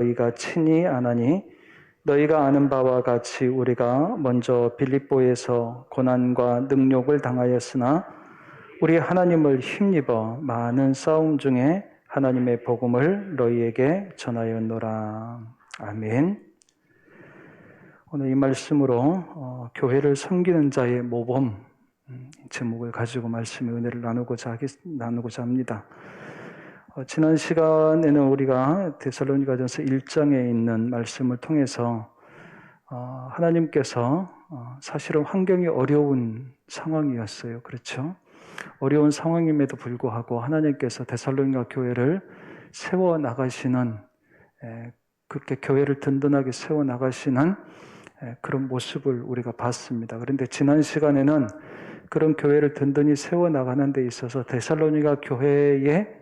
너희가 친히 아나니 너희가 아는 바와 같이 우리가 먼저 빌립보에서 고난과 능욕을 당하였으나 우리 하나님을 힘입어 많은 싸움 중에 하나님의 복음을 너희에게 전하였노라. 아멘. 오늘 이 말씀으로 교회를 섬기는 자의 모범 제목을 가지고 말씀의 은혜를 나누고자 합니다. 지난 시간에는 우리가 데살로니가전서 1장에 있는 말씀을 통해서 하나님께서 사실은 환경이 어려운 상황이었어요. 그렇죠? 어려운 상황임에도 불구하고 하나님께서 데살로니가 교회를 세워나가시는, 그렇게 교회를 든든하게 세워나가시는 그런 모습을 우리가 봤습니다. 그런데 지난 시간에는 그런 교회를 든든히 세워나가는 데 있어서 데살로니가 교회의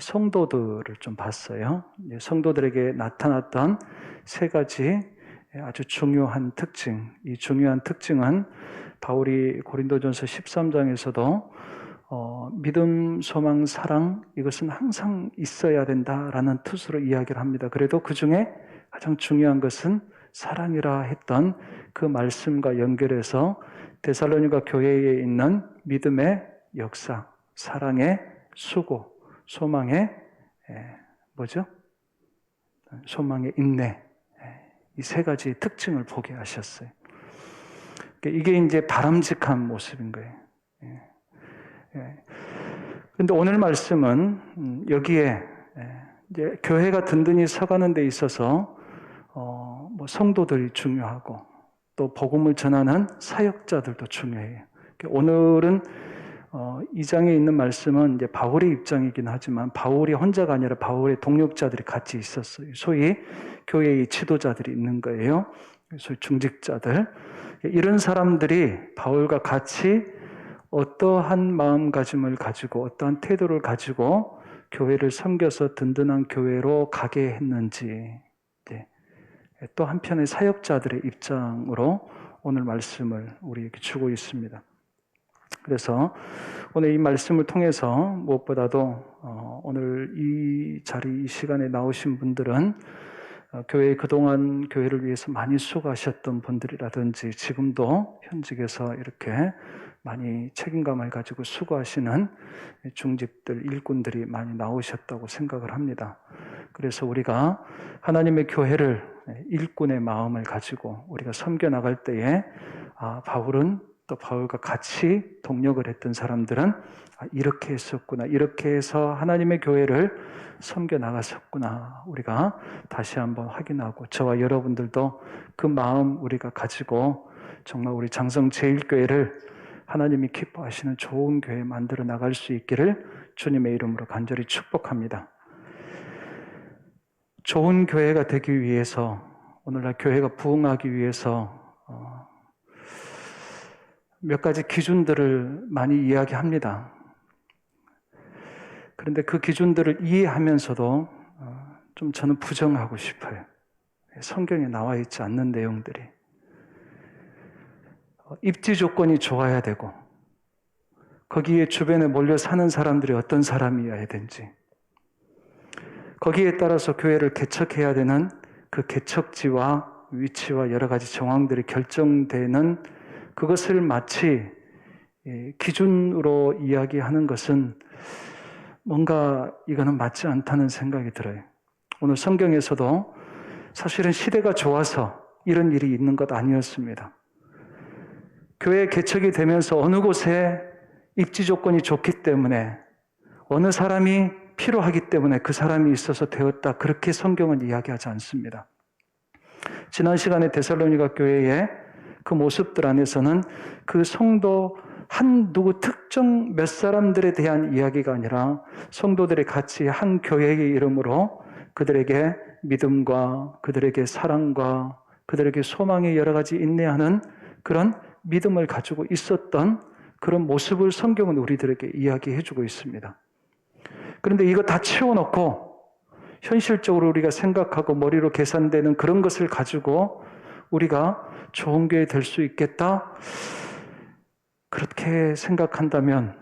성도들을 좀 봤어요. 성도들에게 나타났던 세 가지 아주 중요한 특징. 이 중요한 특징은 바울이 고린도전서 13장에서도 믿음, 소망, 사랑 이것은 항상 있어야 된다라는 뜻으로 이야기를 합니다. 그래도 그 중에 가장 중요한 것은 사랑이라 했던 그 말씀과 연결해서 데살로니가 교회에 있는 믿음의 역사, 사랑의 수고, 소망의 소망의 인내, 이 세 가지 특징을 보게 하셨어요. 이게 이제 바람직한 모습인 거예요. 그런데 오늘 말씀은 여기에 이제 교회가 든든히 서가는 데 있어서 성도들이 중요하고 또 복음을 전하는 사역자들도 중요해요. 오늘은 이 장에 있는 말씀은 이제 바울의 입장이긴 하지만 바울이 혼자가 아니라 바울의 동역자들이 같이 있었어요. 소위 교회의 지도자들이 있는 거예요. 소위 중직자들. 이런 사람들이 바울과 같이 어떠한 마음가짐을 가지고 어떠한 태도를 가지고 교회를 섬겨서 든든한 교회로 가게 했는지, 또 한편의 사역자들의 입장으로 오늘 말씀을 우리에게 주고 있습니다. 그래서 오늘 이 말씀을 통해서 무엇보다도 오늘 이 자리, 이 시간에 나오신 분들은 교회 그동안 교회를 위해서 많이 수고하셨던 분들이라든지 지금도 현직에서 이렇게 많이 책임감을 가지고 수고하시는 중직들, 일꾼들이 많이 나오셨다고 생각을 합니다. 그래서 우리가 하나님의 교회를 일꾼의 마음을 가지고 우리가 섬겨나갈 때에 바울은 또 바울과 같이 동력을 했던 사람들은 이렇게 했었구나, 이렇게 해서 하나님의 교회를 섬겨나갔었구나, 우리가 다시 한번 확인하고 저와 여러분들도 그 마음 우리가 가지고 정말 우리 장성제일교회를 하나님이 기뻐하시는 좋은 교회 만들어 나갈 수 있기를 주님의 이름으로 간절히 축복합니다. 좋은 교회가 되기 위해서, 오늘날 교회가 부흥하기 위해서 몇 가지 기준들을 많이 이야기합니다. 그런데 그 기준들을 이해하면서도 좀 저는 부정하고 싶어요. 성경에 나와 있지 않는 내용들이. 입지 조건이 좋아야 되고 거기에 주변에 몰려 사는 사람들이 어떤 사람이어야 되는지, 거기에 따라서 교회를 개척해야 되는 그 개척지와 위치와 여러 가지 정황들이 결정되는 그것을 마치 기준으로 이야기하는 것은 뭔가 이거는 맞지 않다는 생각이 들어요. 오늘 성경에서도 사실은 시대가 좋아서 이런 일이 있는 것 아니었습니다. 교회 개척이 되면서 어느 곳에 입지 조건이 좋기 때문에 어느 사람이 필요하기 때문에 그 사람이 있어서 되었다, 그렇게 성경은 이야기하지 않습니다. 지난 시간에 데살로니가 교회의 그 모습들 안에서는 그 성도 한 누구 특정 몇 사람들에 대한 이야기가 아니라 성도들이 같이 한 교회의 이름으로 그들에게 믿음과 그들에게 사랑과 그들에게 소망의 여러 가지 인내하는 그런 믿음을 가지고 있었던 그런 모습을 성경은 우리들에게 이야기해주고 있습니다. 그런데 이거 다 치워놓고 현실적으로 우리가 생각하고 머리로 계산되는 그런 것을 가지고 우리가 좋은 교회 될 수 있겠다, 그렇게 생각한다면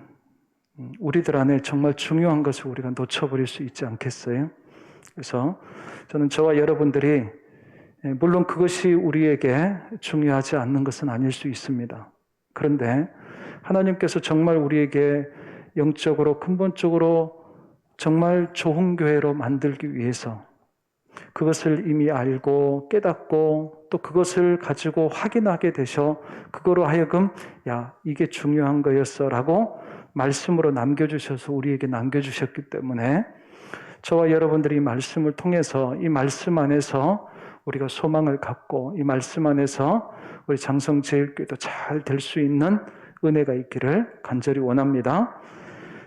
우리들 안에 정말 중요한 것을 우리가 놓쳐버릴 수 있지 않겠어요? 그래서 저는 저와 여러분들이 물론 그것이 우리에게 중요하지 않는 것은 아닐 수 있습니다. 그런데 하나님께서 정말 우리에게 영적으로 근본적으로 정말 좋은 교회로 만들기 위해서 그것을 이미 알고 깨닫고 또 그것을 가지고 확인하게 되셔 그거로 하여금 야 이게 중요한 거였어 라고 말씀으로 남겨주셔서 우리에게 남겨주셨기 때문에 저와 여러분들이 이 말씀을 통해서 이 말씀 안에서 우리가 소망을 갖고 이 말씀 안에서 우리 장성제일교회도 잘 될 수 있는 은혜가 있기를 간절히 원합니다.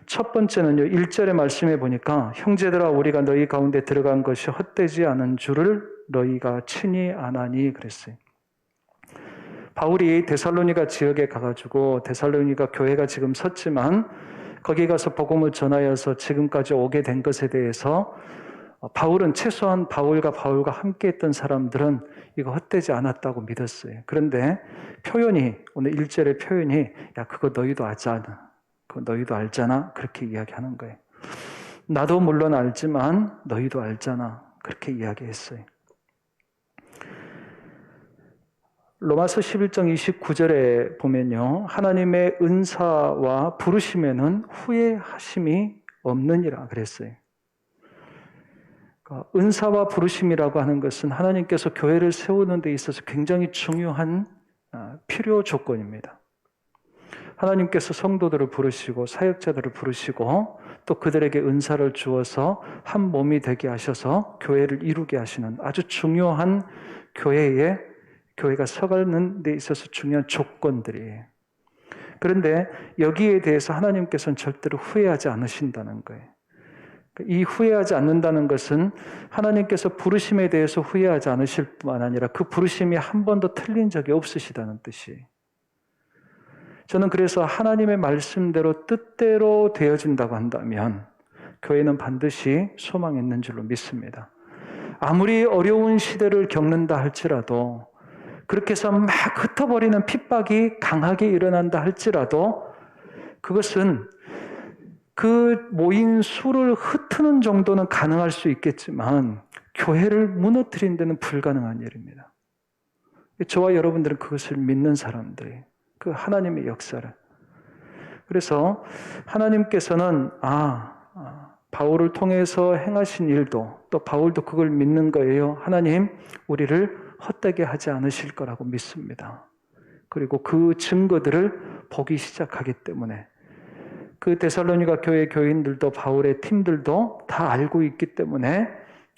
첫 번째는요, 1절의 말씀에 보니까 형제들아 우리가 너희 가운데 들어간 것이 헛되지 않은 줄을 너희가 친히 아나니 그랬어요. 바울이 데살로니가 지역에 가가지고 데살로니가 교회가 지금 섰지만 거기 가서 복음을 전하여서 지금까지 오게 된 것에 대해서 바울은 최소한 바울과 함께 했던 사람들은 이거 헛되지 않았다고 믿었어요. 그런데 표현이 오늘 1절의 표현이 야 그거 너희도 알잖아. 그거 너희도 알잖아. 그렇게 이야기하는 거예요. 나도 물론 알지만 너희도 알잖아. 그렇게 이야기했어요. 로마서 11장 29절에 보면요. 하나님의 은사와 부르심에는 후회하심이 없느니라 그랬어요. 은사와 부르심이라고 하는 것은 하나님께서 교회를 세우는 데 있어서 굉장히 중요한 필요 조건입니다. 하나님께서 성도들을 부르시고 사역자들을 부르시고 또 그들에게 은사를 주어서 한 몸이 되게 하셔서 교회를 이루게 하시는 아주 중요한 교회가 서가는 데 있어서 중요한 조건들이에요. 그런데 여기에 대해서 하나님께서는 절대로 후회하지 않으신다는 거예요. 이 후회하지 않는다는 것은 하나님께서 부르심에 대해서 후회하지 않으실 뿐만 아니라 그 부르심이 한 번도 틀린 적이 없으시다는 뜻이에요. 저는 그래서 하나님의 말씀대로 뜻대로 되어진다고 한다면 교회는 반드시 소망이 있는 줄로 믿습니다. 아무리 어려운 시대를 겪는다 할지라도 그렇게 해서 막 흩어버리는 핍박이 강하게 일어난다 할지라도 그것은 그 모인 수를 흩트는 정도는 가능할 수 있겠지만 교회를 무너뜨린 데는 불가능한 일입니다. 저와 여러분들은 그것을 믿는 사람들이에요. 그 하나님의 역사를. 그래서 하나님께서는 바울을 통해서 행하신 일도 또 바울도 그걸 믿는 거예요. 하나님 우리를 헛되게 하지 않으실 거라고 믿습니다. 그리고 그 증거들을 보기 시작하기 때문에 그 데살로니가 교회 교인들도 바울의 팀들도 다 알고 있기 때문에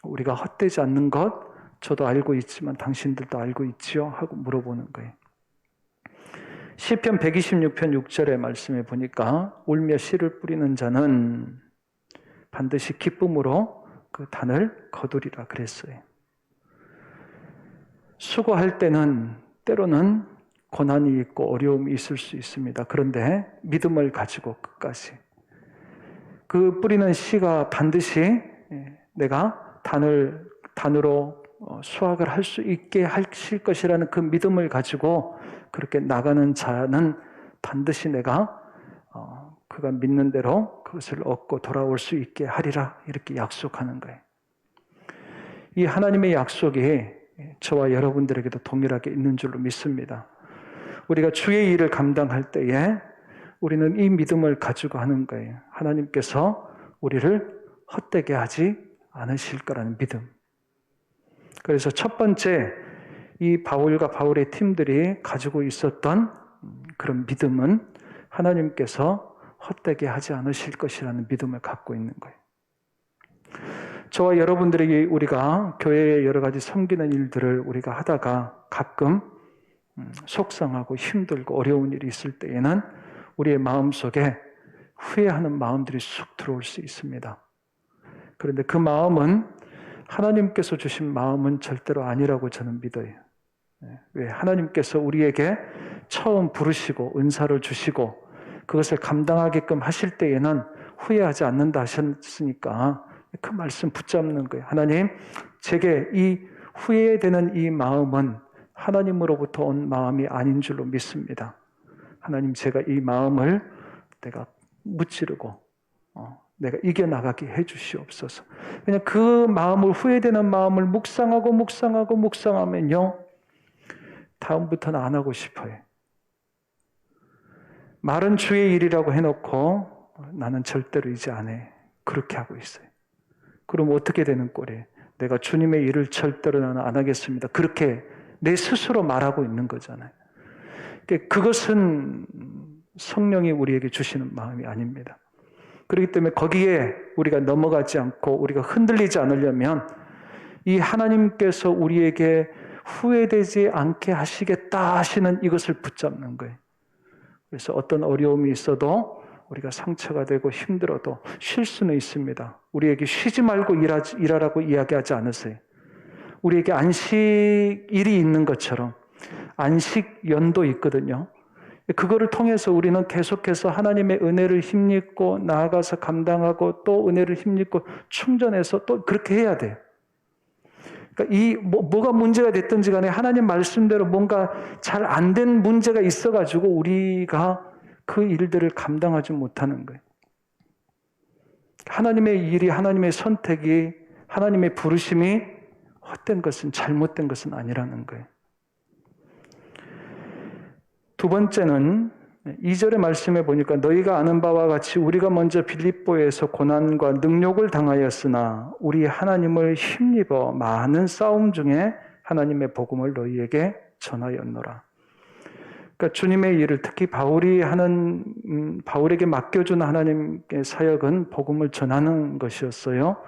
우리가 헛되지 않는 것 저도 알고 있지만 당신들도 알고 있지요? 하고 물어보는 거예요. 시편 126편 6절의 말씀에 보니까 울며 씨를 뿌리는 자는 반드시 기쁨으로 그 단을 거두리라 그랬어요. 수고할 때는 때로는 고난이 있고 어려움이 있을 수 있습니다. 그런데 믿음을 가지고 끝까지 그 뿌리는 씨가 반드시 내가 단으로 수확을 할 수 있게 하실 것이라는 그 믿음을 가지고 그렇게 나가는 자는 반드시 내가 그가 믿는 대로 그것을 얻고 돌아올 수 있게 하리라 이렇게 약속하는 거예요. 이 하나님의 약속이 저와 여러분들에게도 동일하게 있는 줄로 믿습니다. 우리가 주의 일을 감당할 때에 우리는 이 믿음을 가지고 하는 거예요. 하나님께서 우리를 헛되게 하지 않으실 거라는 믿음. 그래서 첫 번째 이 바울과 바울의 팀들이 가지고 있었던 그런 믿음은 하나님께서 헛되게 하지 않으실 것이라는 믿음을 갖고 있는 거예요. 저와 여러분들에게 우리가 교회의 여러 가지 섬기는 일들을 우리가 하다가 가끔 속상하고 힘들고 어려운 일이 있을 때에는 우리의 마음속에 후회하는 마음들이 쑥 들어올 수 있습니다. 그런데 그 마음은 하나님께서 주신 마음은 절대로 아니라고 저는 믿어요. 왜? 하나님께서 우리에게 처음 부르시고 은사를 주시고 그것을 감당하게끔 하실 때에는 후회하지 않는다 하셨으니까 그 말씀 붙잡는 거예요. 하나님, 제게 이 후회되는 이 마음은 하나님으로부터 온 마음이 아닌 줄로 믿습니다. 하나님, 제가 이 마음을 내가 무찌르고 내가 이겨나가게 해주시옵소서. 그냥 그 마음을, 후회되는 마음을 묵상하면요, 다음부터는 안 하고 싶어요. 말은 주의 일이라고 해놓고 나는 절대로 이제 안 해. 그렇게 하고 있어요. 그럼 어떻게 되는 꼴이에요? 내가 주님의 일을 절대로 나는 안 하겠습니다. 그렇게 내 스스로 말하고 있는 거잖아요. 그것은 성령이 우리에게 주시는 마음이 아닙니다. 그렇기 때문에 거기에 우리가 넘어가지 않고 우리가 흔들리지 않으려면 이 하나님께서 우리에게 후회되지 않게 하시겠다 하시는 이것을 붙잡는 거예요. 그래서 어떤 어려움이 있어도 우리가 상처가 되고 힘들어도 쉴 수는 있습니다. 우리에게 쉬지 말고 일하라고 이야기하지 않으세요. 우리에게 안식일이 있는 것처럼 안식연도 있거든요. 그거를 통해서 우리는 계속해서 하나님의 은혜를 힘입고 나아가서 감당하고 또 은혜를 힘입고 충전해서 또 그렇게 해야 돼요. 그러니까 뭐가 문제가 됐든지 간에 하나님 말씀대로 뭔가 잘 안 된 문제가 있어가지고 우리가 그 일들을 감당하지 못하는 거예요. 하나님의 일이, 하나님의 선택이, 하나님의 부르심이 헛된 것은, 잘못된 것은 아니라는 거예요. 두 번째는 2절의 말씀에 보니까 너희가 아는 바와 같이 우리가 먼저 빌립보에서 고난과 능욕을 당하였으나 우리 하나님을 힘입어 많은 싸움 중에 하나님의 복음을 너희에게 전하였노라. 그러니까 주님의 일을, 특히 바울에게 맡겨준 하나님의 사역은 복음을 전하는 것이었어요.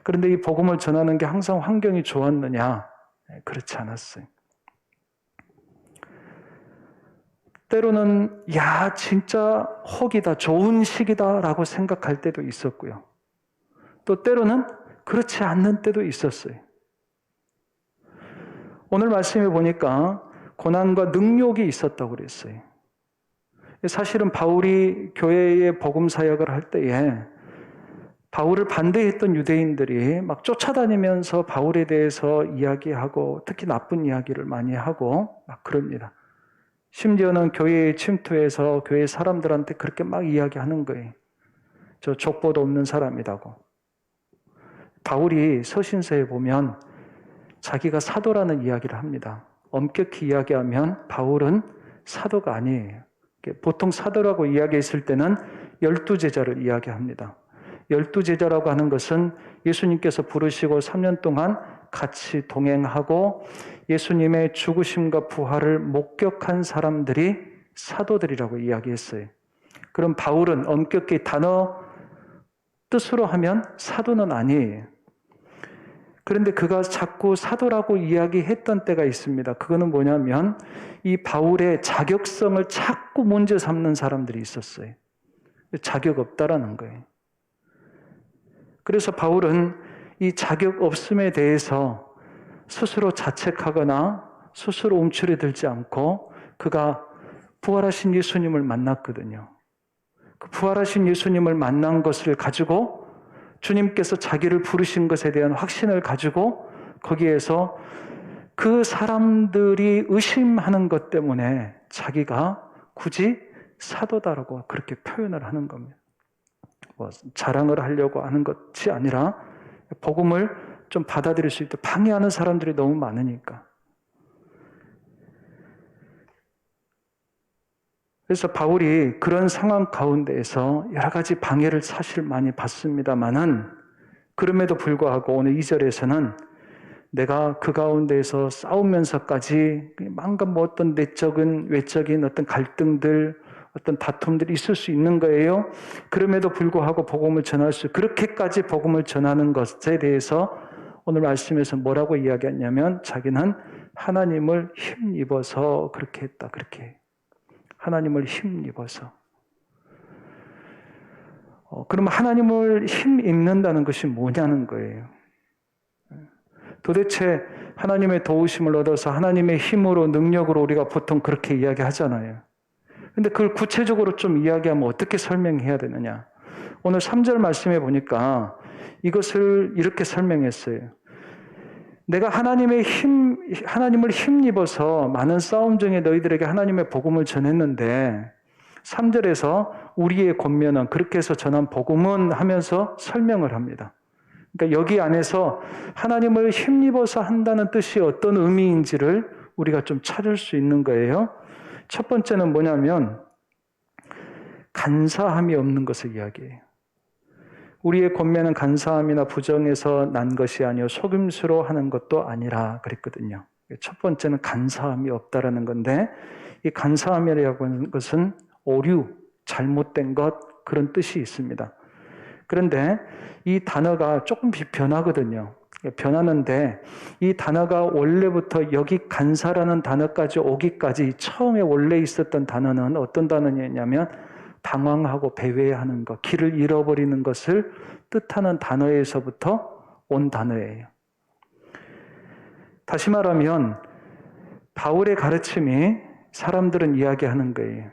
그런데 이 복음을 전하는 게 항상 환경이 좋았느냐? 그렇지 않았어요. 때로는 진짜 혹이다, 좋은 시기다라고 생각할 때도 있었고요. 또 때로는 그렇지 않는 때도 있었어요. 오늘 말씀에 보니까 고난과 능욕이 있었다고 그랬어요. 사실은 바울이 교회의 복음 사역을 할 때에 바울을 반대했던 유대인들이 막 쫓아다니면서 바울에 대해서 이야기하고 특히 나쁜 이야기를 많이 하고 막 그럽니다. 심지어는 교회에 침투해서 교회 사람들한테 그렇게 막 이야기하는 거예요. 저 족보도 없는 사람이라고. 바울이 서신서에 보면 자기가 사도라는 이야기를 합니다. 엄격히 이야기하면 바울은 사도가 아니에요. 보통 사도라고 이야기했을 때는 12제자를 이야기합니다. 12제자라고 하는 것은 예수님께서 부르시고 3년 동안 같이 동행하고 예수님의 죽으심과 부활을 목격한 사람들이 사도들이라고 이야기했어요. 그럼 바울은 엄격히 단어 뜻으로 하면 사도는 아니에요. 그런데 그가 자꾸 사도라고 이야기했던 때가 있습니다. 그거는 뭐냐면 이 바울의 자격성을 자꾸 문제 삼는 사람들이 있었어요. 자격 없다라는 거예요. 그래서 바울은 이 자격 없음에 대해서 스스로 자책하거나 스스로 움츠러들지 않고 그가 부활하신 예수님을 만났거든요. 그 부활하신 예수님을 만난 것을 가지고 주님께서 자기를 부르신 것에 대한 확신을 가지고 거기에서 그 사람들이 의심하는 것 때문에 자기가 굳이 사도다라고 그렇게 표현을 하는 겁니다. 자랑을 하려고 하는 것이 아니라 복음을 좀 받아들일 수 있도록 방해하는 사람들이 너무 많으니까. 그래서 바울이 그런 상황 가운데에서 여러 가지 방해를 사실 많이 받습니다만은 그럼에도 불구하고 오늘 2절에서는 내가 그 가운데에서 싸우면서까지 망간 어떤 내적인 외적인 어떤 갈등들 어떤 다툼들이 있을 수 있는 거예요. 그럼에도 불구하고 복음을 전할 수 그렇게까지 복음을 전하는 것에 대해서 오늘 말씀에서 뭐라고 이야기했냐면 자기는 하나님을 힘입어서 그렇게 했다. 그렇게 하나님을 힘입어서. 그럼 하나님을 힘입는다는 것이 뭐냐는 거예요. 도대체 하나님의 도우심을 얻어서 하나님의 힘으로 능력으로 우리가 보통 그렇게 이야기하잖아요. 근데 그걸 구체적으로 좀 이야기하면 어떻게 설명해야 되느냐. 오늘 3절 말씀에 보니까 이것을 이렇게 설명했어요. 내가 하나님을 힘입어서 많은 싸움 중에 너희들에게 하나님의 복음을 전했는데 3절에서 우리의 권면은, 그렇게 해서 전한 복음은 하면서 설명을 합니다. 그러니까 여기 안에서 하나님을 힘입어서 한다는 뜻이 어떤 의미인지를 우리가 좀 찾을 수 있는 거예요. 첫 번째는 뭐냐면 간사함이 없는 것을 이야기해요. 우리의 권면은 간사함이나 부정에서 난 것이 아니요 속임수로 하는 것도 아니라 그랬거든요. 첫 번째는 간사함이 없다라는 건데, 이 간사함이라고 하는 것은 오류, 잘못된 것, 그런 뜻이 있습니다. 그런데 이 단어가 조금 변하거든요. 변하는데 이 단어가 원래부터 여기 간사라는 단어까지 오기까지 처음에 원래 있었던 단어는 어떤 단어냐면 방황하고 배회하는 것, 길을 잃어버리는 것을 뜻하는 단어에서부터 온 단어예요. 다시 말하면 바울의 가르침이 사람들은 이야기하는 거예요.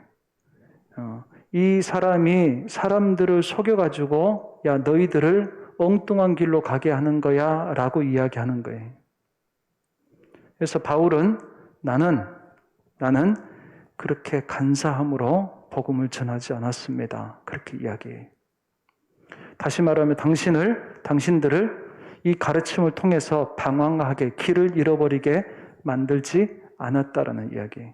이 사람이 사람들을 속여가지고 야 너희들을 엉뚱한 길로 가게 하는 거야 라고 이야기하는 거예요. 그래서 바울은 나는 그렇게 간사함으로 복음을 전하지 않았습니다. 그렇게 이야기해요. 다시 말하면 당신들을 이 가르침을 통해서 방황하게 길을 잃어버리게 만들지 않았다라는 이야기예요.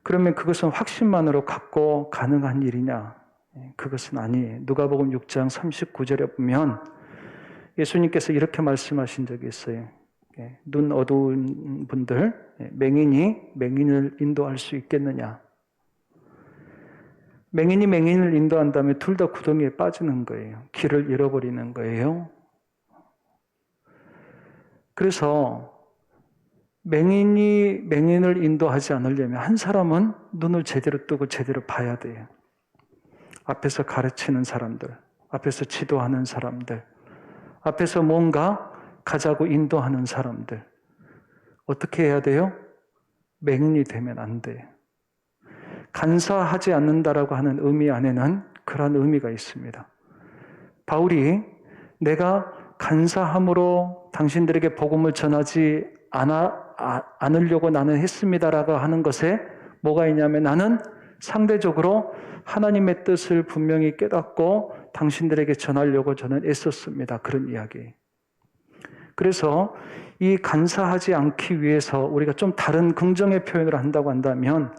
그러면 그것은 확신만으로 갖고 가능한 일이냐? 그것은 아니에요. 누가복음 6장 39절에 보면 예수님께서 이렇게 말씀하신 적이 있어요. 눈 어두운 분들, 맹인이 맹인을 인도할 수 있겠느냐? 맹인이 맹인을 인도한다면 둘 다 구덩이에 빠지는 거예요. 길을 잃어버리는 거예요. 그래서 맹인이 맹인을 인도하지 않으려면 한 사람은 눈을 제대로 뜨고 제대로 봐야 돼요. 앞에서 가르치는 사람들, 앞에서 지도하는 사람들, 앞에서 뭔가 가자고 인도하는 사람들. 어떻게 해야 돼요? 맹인이 되면 안 돼요. 간사하지 않는다라고 하는 의미 안에는 그러한 의미가 있습니다. 바울이 내가 간사함으로 당신들에게 복음을 전하지 않으려고 나는 했습니다라고 하는 것에 뭐가 있냐면 나는 상대적으로 하나님의 뜻을 분명히 깨닫고 당신들에게 전하려고 저는 애썼습니다. 그런 이야기. 그래서 이 간사하지 않기 위해서 우리가 좀 다른 긍정의 표현을 한다고 한다면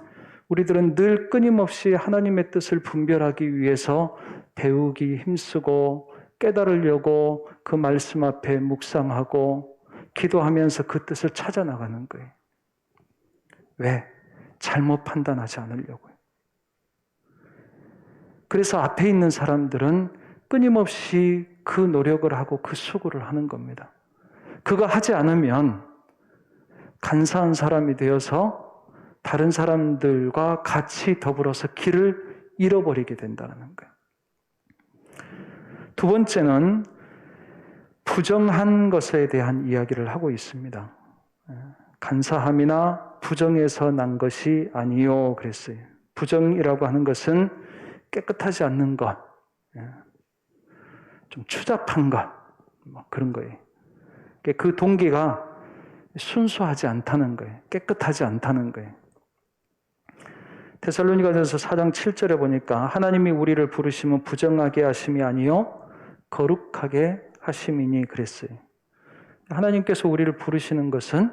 우리들은 늘 끊임없이 하나님의 뜻을 분별하기 위해서 배우기 힘쓰고 깨달으려고 그 말씀 앞에 묵상하고 기도하면서 그 뜻을 찾아나가는 거예요. 왜? 잘못 판단하지 않으려고요. 그래서 앞에 있는 사람들은 끊임없이 그 노력을 하고 그 수고를 하는 겁니다. 그거 하지 않으면 간사한 사람이 되어서 다른 사람들과 같이 더불어서 길을 잃어버리게 된다는 거예요. 두 번째는 부정한 것에 대한 이야기를 하고 있습니다. 간사함이나 부정에서 난 것이 아니요 그랬어요. 부정이라고 하는 것은 깨끗하지 않는 것, 좀 추잡한 것, 그런 거예요. 그 동기가 순수하지 않다는 거예요. 깨끗하지 않다는 거예요. 데살로니가전서 4장 7절에 보니까 하나님이 우리를 부르시면 부정하게 하심이 아니요 거룩하게 하심이니 그랬어요. 하나님께서 우리를 부르시는 것은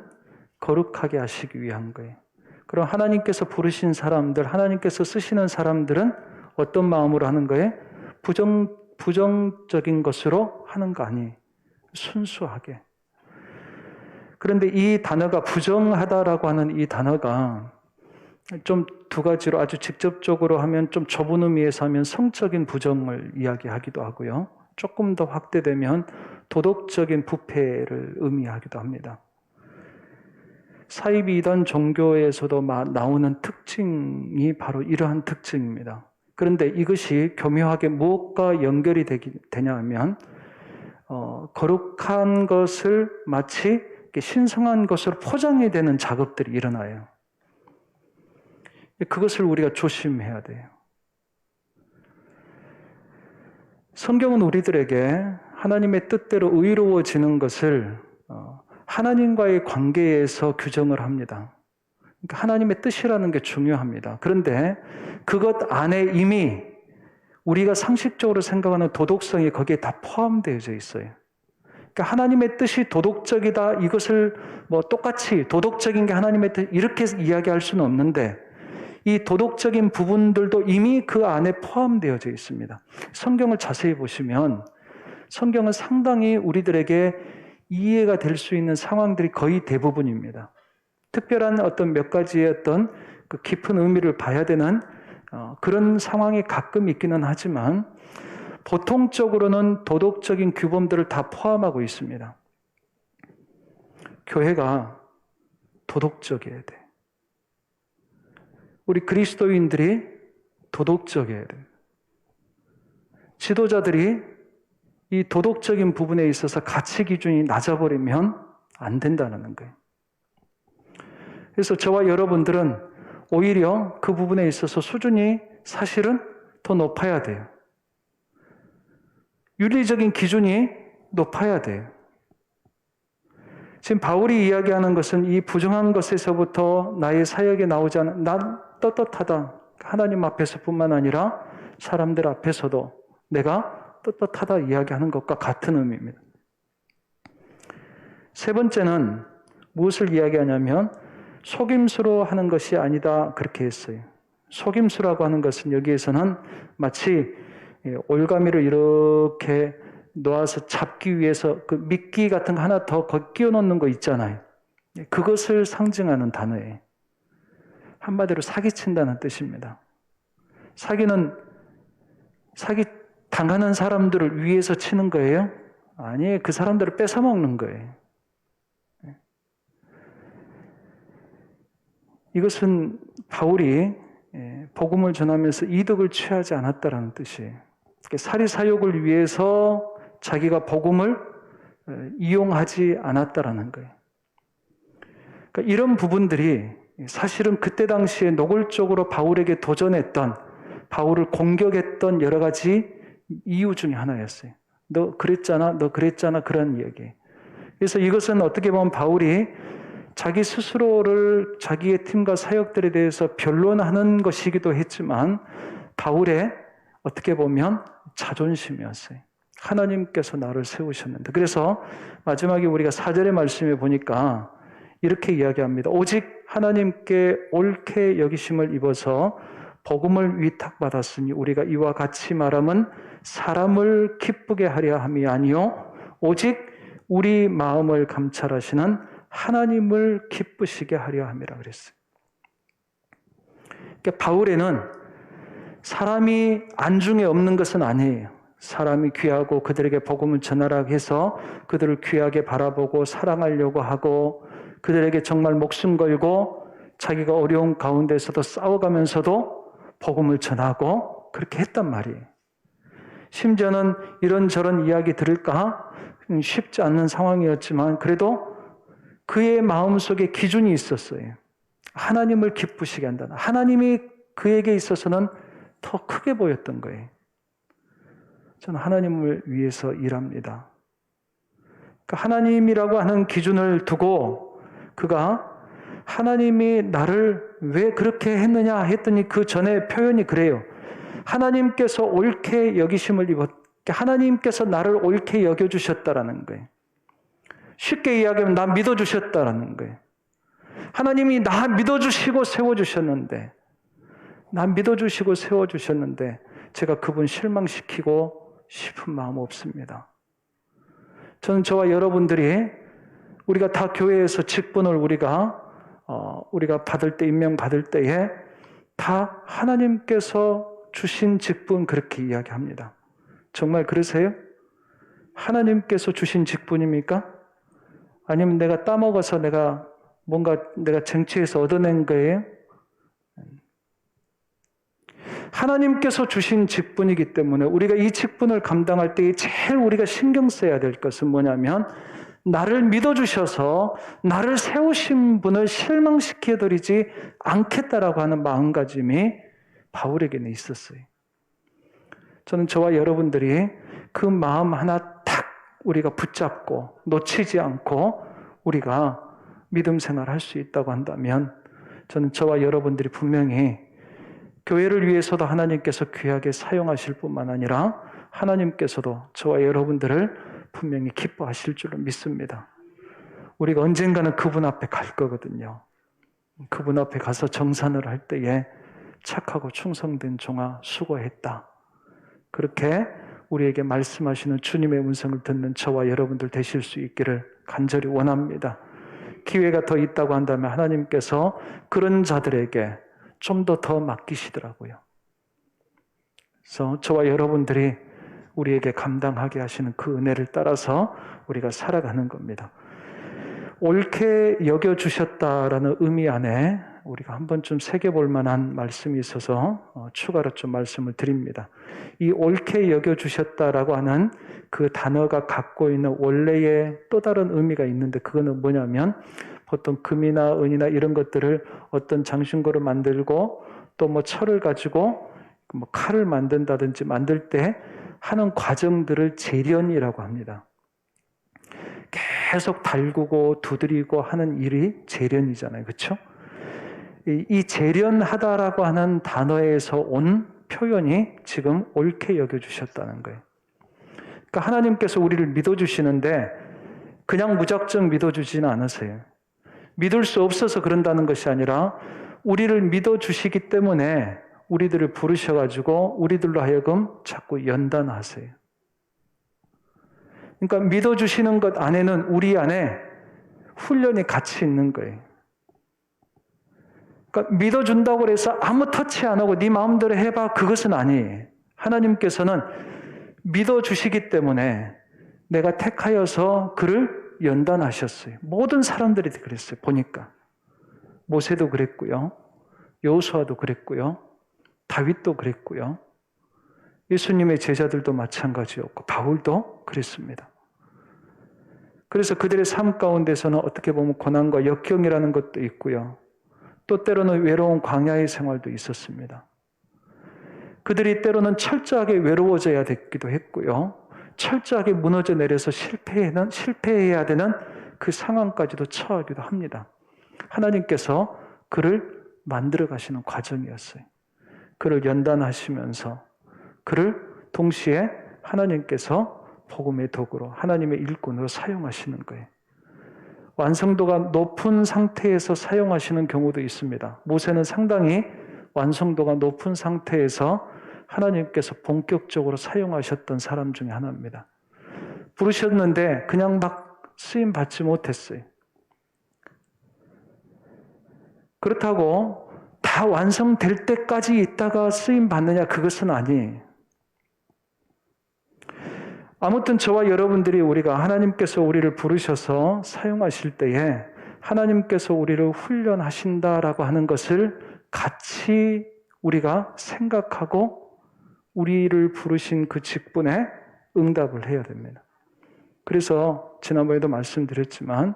거룩하게 하시기 위한 거예요. 그럼 하나님께서 부르신 사람들, 하나님께서 쓰시는 사람들은 어떤 마음으로 하는 거예요? 부정적인 것으로 하는 거 아니에요. 순수하게. 그런데 이 단어가 부정하다라고 하는 이 단어가 좀 두 가지로 아주 직접적으로 하면 좀 좁은 의미에서 하면 성적인 부정을 이야기하기도 하고요. 조금 더 확대되면 도덕적인 부패를 의미하기도 합니다. 사이비 이단 종교에서도 나오는 특징이 바로 이러한 특징입니다. 그런데 이것이 교묘하게 무엇과 연결이 되냐 하면 거룩한 것을 마치 신성한 것으로 포장이 되는 작업들이 일어나요. 그것을 우리가 조심해야 돼요. 성경은 우리들에게 하나님의 뜻대로 의로워지는 것을 하나님과의 관계에서 규정을 합니다. 그러니까 하나님의 뜻이라는 게 중요합니다. 그런데 그것 안에 이미 우리가 상식적으로 생각하는 도덕성이 거기에 다 포함되어져 있어요. 그러니까 하나님의 뜻이 도덕적이다, 이것을 뭐 똑같이 도덕적인 게 하나님의 뜻, 이렇게 이야기할 수는 없는데 이 도덕적인 부분들도 이미 그 안에 포함되어져 있습니다. 성경을 자세히 보시면 성경은 상당히 우리들에게 이해가 될 수 있는 상황들이 거의 대부분입니다. 특별한 어떤 몇 가지의 어떤 그 깊은 의미를 봐야 되는 그런 상황이 가끔 있기는 하지만 보통적으로는 도덕적인 규범들을 다 포함하고 있습니다. 교회가 도덕적이어야 돼. 우리 그리스도인들이 도덕적이어야 돼. 지도자들이 이 도덕적인 부분에 있어서 가치 기준이 낮아버리면 안 된다는 거예요. 그래서 저와 여러분들은 오히려 그 부분에 있어서 수준이 사실은 더 높아야 돼요. 윤리적인 기준이 높아야 돼요. 지금 바울이 이야기하는 것은 이 부정한 것에서부터 나의 사역에 나오지 않은, 난 떳떳하다. 하나님 앞에서뿐만 아니라 사람들 앞에서도 내가 떳떳하다 이야기하는 것과 같은 의미입니다. 세 번째는 무엇을 이야기하냐면 속임수로 하는 것이 아니다, 그렇게 했어요. 속임수라고 하는 것은 여기에서는 마치 올가미를 이렇게 놓아서 잡기 위해서 그 미끼 같은 거 하나 더 끼워 넣는 거 있잖아요. 그것을 상징하는 단어예요. 한마디로 사기친다는 뜻입니다. 사기는 사기 당하는 사람들을 위해서 치는 거예요? 아니에요. 그 사람들을 뺏어먹는 거예요. 이것은 바울이 복음을 전하면서 이득을 취하지 않았다라는 뜻이에요. 사리사욕을 위해서 자기가 복음을 이용하지 않았다라는 거예요. 그러니까 이런 부분들이 사실은 그때 당시에 노골적으로 바울에게 도전했던, 바울을 공격했던 여러 가지 이유 중에 하나였어요. 너 그랬잖아, 너 그랬잖아, 그런 얘기. 그래서 이것은 어떻게 보면 바울이 자기 스스로를 자기의 팀과 사역들에 대해서 변론하는 것이기도 했지만 바울의 어떻게 보면 자존심이었어요. 하나님께서 나를 세우셨는데. 그래서 마지막에 우리가 4절의 말씀에 보니까 이렇게 이야기합니다. 오직 하나님께 옳게 여기심을 입어서 복음을 위탁받았으니 우리가 이와 같이 말함은 사람을 기쁘게 하려 함이 아니요 오직 우리 마음을 감찰하시는 하나님을 기쁘시게 하려 함이라 그랬어요. 그러니까 바울에는 사람이 안중에 없는 것은 아니에요. 사람이 귀하고 그들에게 복음을 전하라 해서 그들을 귀하게 바라보고 사랑하려고 하고 그들에게 정말 목숨 걸고 자기가 어려운 가운데서도 싸워가면서도 복음을 전하고 그렇게 했단 말이에요. 심지어는 이런저런 이야기 들을까 쉽지 않는 상황이었지만 그래도 그의 마음속에 기준이 있었어요. 하나님을 기쁘시게 한다. 하나님이 그에게 있어서는 더 크게 보였던 거예요. 저는 하나님을 위해서 일합니다. 그러니까 하나님이라고 하는 기준을 두고 그가 하나님이 나를 왜 그렇게 했느냐 했더니 그 전에 표현이 그래요. 하나님께서 옳게 여기심을 입었, 하나님께서 나를 옳게 여겨주셨다라는 거예요. 쉽게 이야기하면 나 믿어주셨다라는 거예요. 하나님이 나 믿어주시고 세워주셨는데, 나 믿어주시고 세워주셨는데 제가 그분 실망시키고 싶은 마음 없습니다. 저는 저와 여러분들이 우리가 다 교회에서 직분을 우리가 받을 때, 임명 받을 때에 다 하나님께서 주신 직분 그렇게 이야기합니다. 정말 그러세요? 하나님께서 주신 직분입니까? 아니면 내가 따먹어서 내가 쟁취해서 얻어낸 거예요? 하나님께서 주신 직분이기 때문에 우리가 이 직분을 감당할 때 제일 우리가 신경 써야 될 것은 뭐냐면 나를 믿어주셔서 나를 세우신 분을 실망시켜드리지 않겠다라고 하는 마음가짐이 바울에게는 있었어요. 저는 저와 여러분들이 그 마음 하나 탁 우리가 붙잡고 놓치지 않고 우리가 믿음 생활할 수 있다고 한다면 저는 저와 여러분들이 분명히 교회를 위해서도 하나님께서 귀하게 사용하실 뿐만 아니라 하나님께서도 저와 여러분들을 분명히 기뻐하실 줄로 믿습니다. 우리가 언젠가는 그분 앞에 갈 거거든요. 그분 앞에 가서 정산을 할 때에 착하고 충성된 종아 수고했다. 그렇게 우리에게 말씀하시는 주님의 음성을 듣는 저와 여러분들 되실 수 있기를 간절히 원합니다. 기회가 더 있다고 한다면 하나님께서 그런 자들에게 좀 더 맡기시더라고요. 그래서 저와 여러분들이 우리에게 감당하게 하시는 그 은혜를 따라서 우리가 살아가는 겁니다. 옳게 여겨주셨다라는 의미 안에 우리가 한 번쯤 새겨볼 만한 말씀이 있어서 추가로 좀 말씀을 드립니다. 이 옳게 여겨주셨다라고 하는 그 단어가 갖고 있는 원래의 또 다른 의미가 있는데 그거는 뭐냐면 보통 금이나 은이나 이런 것들을 어떤 장신구로 만들고 또 뭐 철을 가지고 뭐 칼을 만든다든지 만들 때 하는 과정들을 재련이라고 합니다. 계속 달구고 두드리고 하는 일이 재련이잖아요. 그렇죠? 이 재련하다라고 하는 단어에서 온 표현이 지금 옳게 여겨주셨다는 거예요. 그러니까 하나님께서 우리를 믿어주시는데 그냥 무작정 믿어주지는 않으세요. 믿을 수 없어서 그런다는 것이 아니라 우리를 믿어주시기 때문에 우리들을 부르셔가지고 우리들로 하여금 자꾸 연단하세요. 그러니까 믿어주시는 것 안에는 우리 안에 훈련이 같이 있는 거예요. 그러니까 믿어준다고 해서 아무 터치 안 하고 네 마음대로 해봐 그것은 아니에요. 하나님께서는 믿어주시기 때문에 내가 택하여서 그를 연단하셨어요. 모든 사람들이 그랬어요. 보니까 모세도 그랬고요. 여호수아도 그랬고요. 다윗도 그랬고요. 예수님의 제자들도 마찬가지였고 바울도 그랬습니다. 그래서 그들의 삶 가운데서는 어떻게 보면 고난과 역경이라는 것도 있고요. 또 때로는 외로운 광야의 생활도 있었습니다. 그들이 때로는 철저하게 외로워져야 됐기도 했고요. 철저하게 무너져 내려서 실패해야 되는 그 상황까지도 처하기도 합니다. 하나님께서 그를 만들어 가시는 과정이었어요. 그를 연단하시면서 그를 동시에 하나님께서 복음의 도구로 하나님의 일꾼으로 사용하시는 거예요. 완성도가 높은 상태에서 사용하시는 경우도 있습니다. 모세는 상당히 완성도가 높은 상태에서 하나님께서 본격적으로 사용하셨던 사람 중에 하나입니다. 부르셨는데 그냥 막 쓰임 받지 못했어요. 그렇다고 다 완성될 때까지 있다가 쓰임 받느냐 그것은 아니에요. 아무튼 저와 여러분들이 우리가 하나님께서 우리를 부르셔서 사용하실 때에 하나님께서 우리를 훈련하신다라고 하는 것을 같이 우리가 생각하고 우리를 부르신 그 직분에 응답을 해야 됩니다. 그래서 지난번에도 말씀드렸지만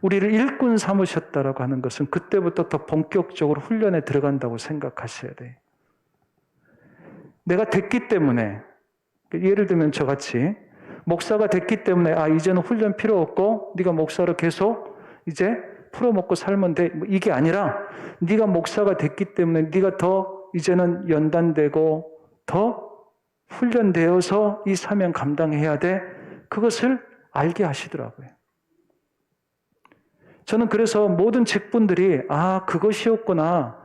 우리를 일꾼 삼으셨다라고 하는 것은 그때부터 더 본격적으로 훈련에 들어간다고 생각하셔야 돼요. 내가 됐기 때문에 예를 들면 저같이 목사가 됐기 때문에 이제는 훈련 필요 없고 네가 목사로 계속 이제 풀어먹고 살면 돼. 이게 아니라 네가 목사가 됐기 때문에 네가 더 이제는 연단되고 더 훈련되어서 이 사명 감당해야 돼. 그것을 알게 하시더라고요. 저는 그래서 모든 직분들이 그것이었구나.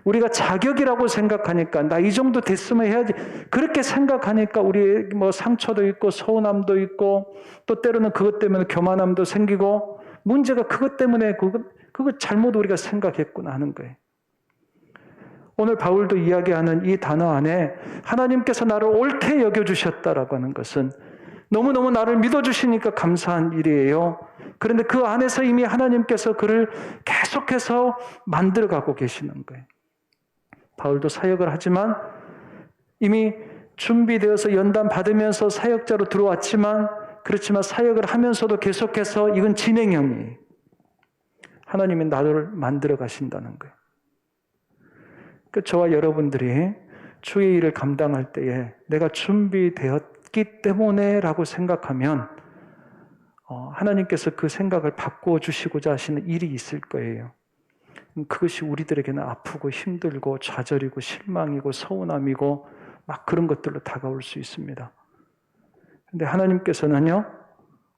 우리가 자격이라고 생각하니까 나 이 정도 됐으면 해야지. 그렇게 생각하니까 우리의 상처도 있고 서운함도 있고 또 때로는 그것 때문에 교만함도 생기고 문제가 그것 때문에 그거 잘못 우리가 생각했구나 하는 거예요. 오늘 바울도 이야기하는 이 단어 안에 하나님께서 나를 옳게 여겨주셨다라고 하는 것은 너무너무 나를 믿어주시니까 감사한 일이에요. 그런데 그 안에서 이미 하나님께서 그를 계속해서 만들어가고 계시는 거예요. 바울도 사역을 하지만 이미 준비되어서 연단 받으면서 사역자로 들어왔지만 그렇지만 사역을 하면서도 계속해서 이건 진행형이에요. 하나님이 나를 만들어 가신다는 거예요. 저와 여러분들이 주의 일을 감당할 때에 내가 준비되었기 때문에 라고 생각하면 하나님께서 그 생각을 바꾸어 주시고자 하시는 일이 있을 거예요. 그것이 우리들에게는 아프고 힘들고 좌절이고 실망이고 서운함이고 막 그런 것들로 다가올 수 있습니다. 근데 하나님께서는요,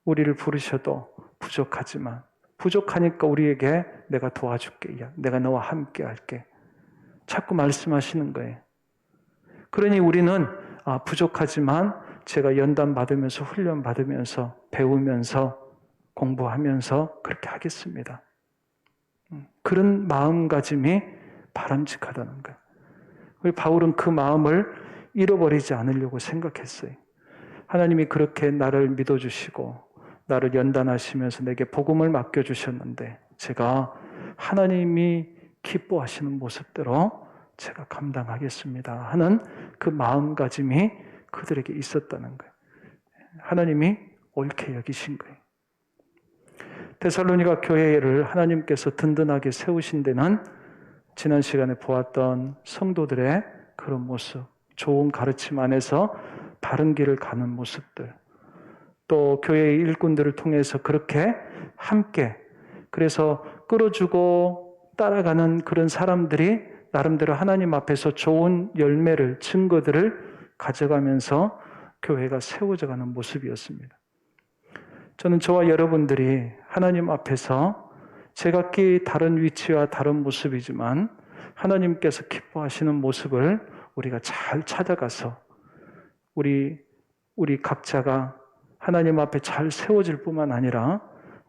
우리를 부르셔도 부족하지만 부족하니까 우리에게 내가 도와줄게. 내가 너와 함께 할게. 자꾸 말씀하시는 거예요. 그러니 우리는 부족하지만 제가 연단 받으면서 훈련 받으면서 배우면서 공부하면서 그렇게 하겠습니다. 그런 마음가짐이 바람직하다는 거예요. 우리 바울은 그 마음을 잃어버리지 않으려고 생각했어요. 하나님이 그렇게 나를 믿어주시고 나를 연단하시면서 내게 복음을 맡겨주셨는데 제가 하나님이 기뻐하시는 모습대로 제가 감당하겠습니다 하는 그 마음가짐이 그들에게 있었다는 거예요. 하나님이 옳게 여기신 거예요. 데살로니가 교회를 하나님께서 든든하게 세우신 데는 지난 시간에 보았던 성도들의 그런 모습, 좋은 가르침 안에서 바른 길을 가는 모습들, 또 교회의 일꾼들을 통해서 그렇게 함께 그래서 끌어주고 따라가는 그런 사람들이 나름대로 하나님 앞에서 좋은 열매를, 증거들을 가져가면서 교회가 세워져가는 모습이었습니다. 저는 저와 여러분들이 하나님 앞에서 제각기 다른 위치와 다른 모습이지만 하나님께서 기뻐하시는 모습을 우리가 잘 찾아가서 우리 각자가 하나님 앞에 잘 세워질 뿐만 아니라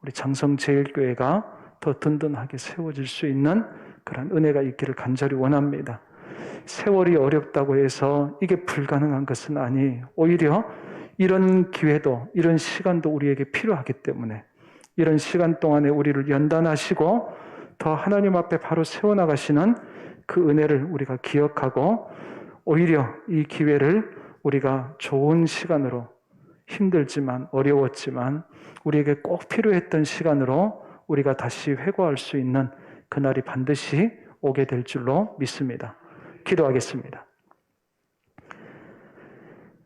우리 장성제일교회가 더 든든하게 세워질 수 있는 그런 은혜가 있기를 간절히 원합니다. 세월이 어렵다고 해서 이게 불가능한 것은 아니에요. 오히려 이런 기회도, 이런 시간도 우리에게 필요하기 때문에 이런 시간 동안에 우리를 연단하시고 더 하나님 앞에 바로 세워나가시는 그 은혜를 우리가 기억하고 오히려 이 기회를 우리가 좋은 시간으로 힘들지만 어려웠지만 우리에게 꼭 필요했던 시간으로 우리가 다시 회고할 수 있는 그날이 반드시 오게 될 줄로 믿습니다. 기도하겠습니다.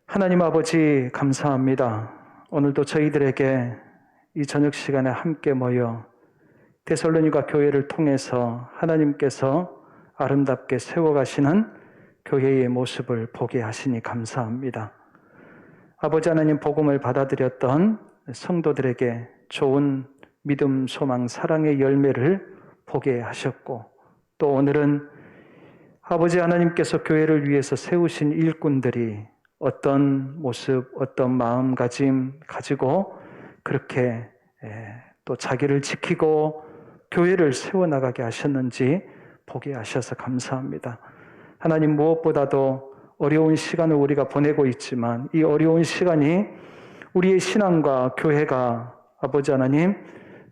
하나님 아버지 감사합니다. 오늘도 저희들에게 이 저녁 시간에 함께 모여 데살로니가 교회를 통해서 하나님께서 아름답게 세워가시는 교회의 모습을 보게 하시니 감사합니다. 아버지 하나님 복음을 받아들였던 성도들에게 좋은 믿음, 소망, 사랑의 열매를 보게 하셨고 또 오늘은 아버지 하나님께서 교회를 위해서 세우신 일꾼들이 어떤 모습, 어떤 마음가짐 가지고 그렇게 또 자기를 지키고 교회를 세워나가게 하셨는지 보게 하셔서 감사합니다. 하나님 무엇보다도 어려운 시간을 우리가 보내고 있지만 이 어려운 시간이 우리의 신앙과 교회가 아버지 하나님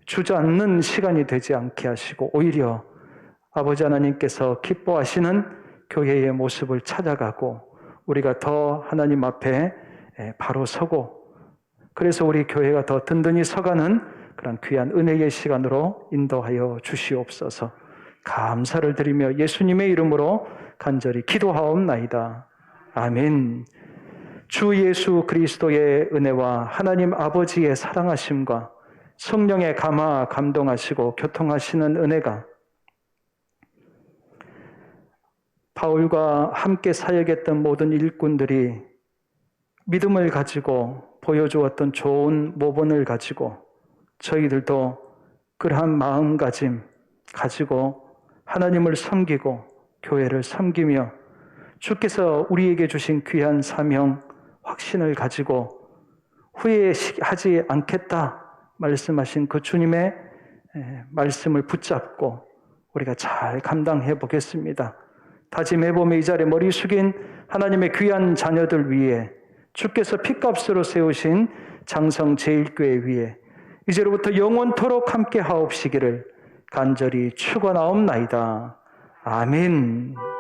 주저앉는 시간이 되지 않게 하시고 오히려 아버지 하나님께서 기뻐하시는 교회의 모습을 찾아가고 우리가 더 하나님 앞에 바로 서고 그래서 우리 교회가 더 든든히 서가는 그런 귀한 은혜의 시간으로 인도하여 주시옵소서. 감사를 드리며 예수님의 이름으로 간절히 기도하옵나이다. 아멘. 주 예수 그리스도의 은혜와 하나님 아버지의 사랑하심과 성령의 감화 감동하시고 교통하시는 은혜가 바울과 함께 사역했던 모든 일꾼들이 믿음을 가지고 보여주었던 좋은 모본을 가지고 저희들도 그러한 마음가짐 가지고 하나님을 섬기고 교회를 섬기며 주께서 우리에게 주신 귀한 사명, 확신을 가지고 후회하지 않겠다 말씀하신 그 주님의 말씀을 붙잡고 우리가 잘 감당해 보겠습니다. 다짐해보며 이 자리에 머리 숙인 하나님의 귀한 자녀들 위해 주께서 핏값으로 세우신 장성제일교회 위에 이제로부터 영원토록 함께 하옵시기를 간절히 축원하옵나이다. 아멘.